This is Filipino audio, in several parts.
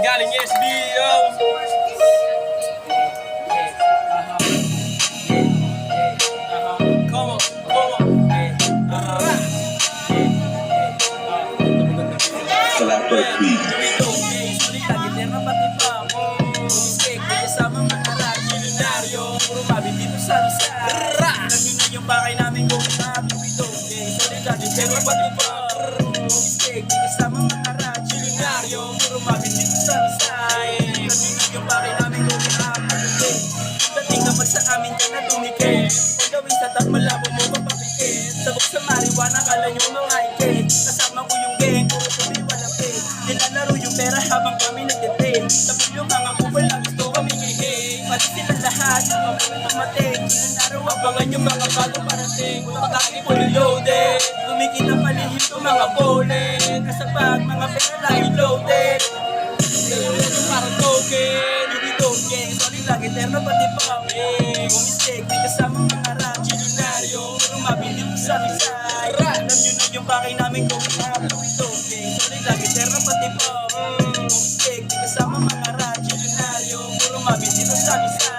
galing SB, yo. Come on, come on. Slapper beat. Yung bakay namin kung ito solidarity pero pati pa mistake di kasama mga radyo linyaryo puro mabit dito sa misay yung bakay namin kung dating kapag sa amin ka na tumikit kung gawin sa tap malabo mo mapapikit sabok sa marijuana kala nyo mga ikit kasama ko yung gang puro tuloy walang pay nilalaro yung pera habang kami nagtitake tapos yung mga kupal lang gusto kami ngihing pati sila lahat yung mga tumating abangan yung mga bagong parating Makakani po loaded Kumikita palihim yung mga bolet Kasapag mga pera lagi loaded Yung parang token Yung don't gang Sorry lagi terno pati paming Kung mistake di kasama mga radyo lunaryo Pero mabili mo sa misay Alam nyo na yung bakay namin kung ito gang Sorry lagi terno pati paming Kung mistake di kasama mga radyo lunaryo Pero mabili mo sa misay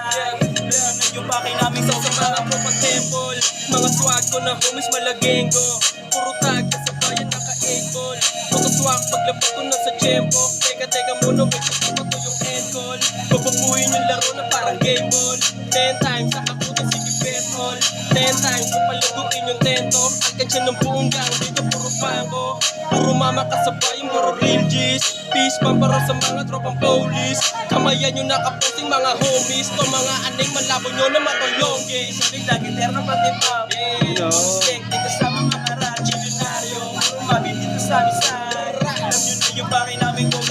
yung bakay namin sa mga temple mga swag ko na homies malagenggo puro tag sa bayan naka-enkol mga swag paglabas ko na sa tempo teka muna may kapito ko yung end call bababuhin yung laro na parang game ball 10 times nakaputin si Gipetol 10 times papaluguin yung tento ang kansya ng buong gang dito puro pango puro mama kasabay yung puro real G's peace para sa mga tropang police kamayan yung nakaposting mga homies to mga aning malabo nyo na matulongge sabi lagi terno pati pami mistake di kasama mga radyo lunaryo puro mabit dito sa misay alam nyo na yung bakay namin kung